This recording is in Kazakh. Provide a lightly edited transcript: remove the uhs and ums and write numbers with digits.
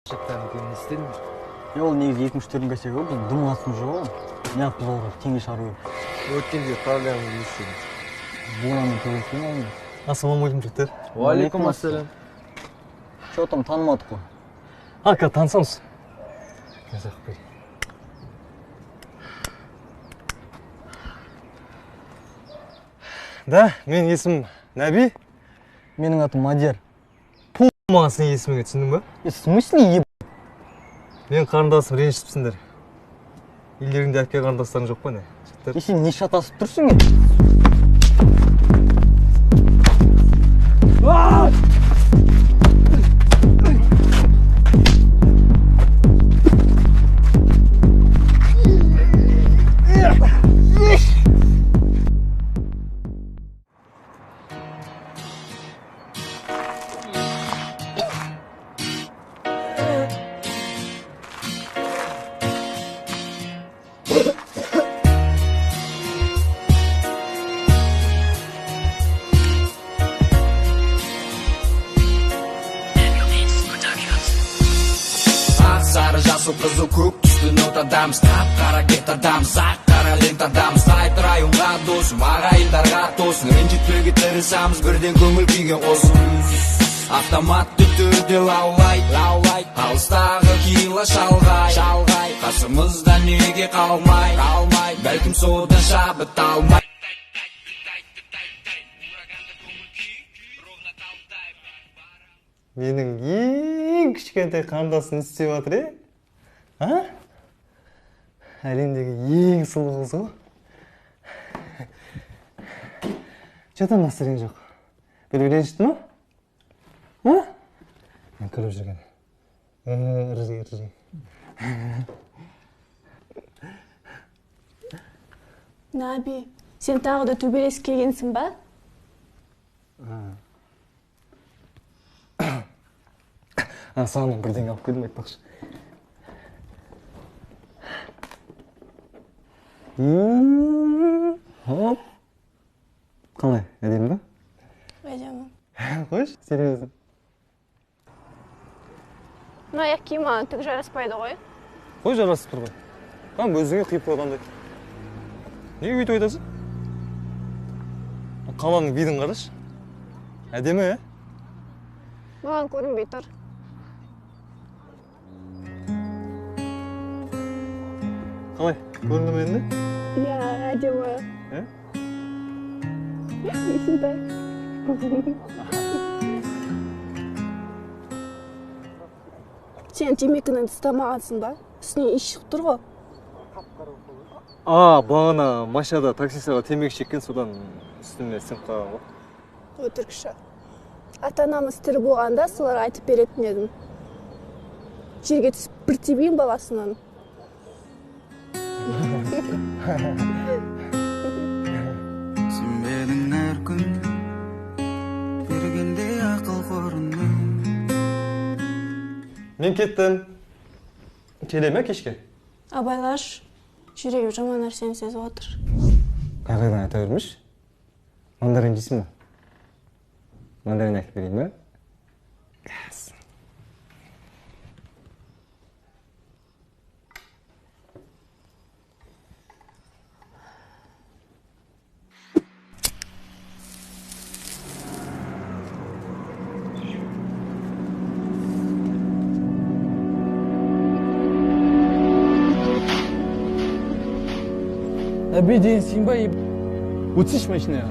Жақтарын кейін не істедің? Ол негізі 24-дің кәсегі ғой, біздің дым астымыз жоқ ғой. Неғып біз оларға теңге шығару керек. Өткенде проблема не істедің? Бұланмен төбелескен ғой. Ассалаумағалейкум жігіттер. Уалейкум ассалам. Че там танымадық қой. Ака, танысамыз. Да, менің есімім Нәби. Менің атым Мадияр. Маған сенің есіміңе түсіндің ба? В смысле еб... Мен қарындасым ренжісіпсіңдер. Үйлеріңде әпке қарындастарың жоқ па не? Сен не шатасып тұрсың е? Сары жасыл қызыл көк түсті нотадамыз, қап-қара кептадамыз, ақ-қара лентадамыз. Тайтыр айымға досым, ағайындарға тосын, ренжітпеуге тырысамыз, бірден көңіл күйге қосын. Автоматты түрде лаулай, алыстағы кила шалғай, қасымызда неге қалмай, бәлкім содан шабыт алмай. Менің ең кішкентай қарындасым не істеп жатыр, е? А? Әлемдегі ең сұлу қыз ғой. Жата настроен жоқ. Бір ренжітті ма? А? Мен күліп жүрген. Рыжий. Наби, сен тағы да төбелесіп келгенсің ба? Саған бірдеңе алып келдім айтпақшы. Қалай, әдемі ба? Әдемі. Қойшы, серьезно. Мына аяқ киім маған түк жараспайды ғой. Қой жарасып тұр ғой. Там өзіңе қиып қойғандай. Неге өйтіп айтасың? Қаланың видін қарашы. Әдемі, е? Маған көрінбей тұр. Қалай, көрінді ме енді? Иә, әдемі. Есіңді. Сен темекіні тастамағансың ба? Үстіне иіс шығып тұр ғой. Бағана машинада таксистаға темекі шеккен, содан үстіме сіңіп қалған ғой. Өтірікші. Ата-анамыз тірі болғанда солар айтып беретін едім. Жерге түсіп бір тебейін баласынан. Сенбедің әр күн бергенде ақыл қорында. Мен кеттім. Келе ме кешке? Абайлаш, жүрегі жаман нәрсені сезіп отыр. Қайдан айта бермеш? Мандарин жейсің ба? Мандарин айтып берейін ба? Әбе дейін сен ба еб... Өтсінші машинаға.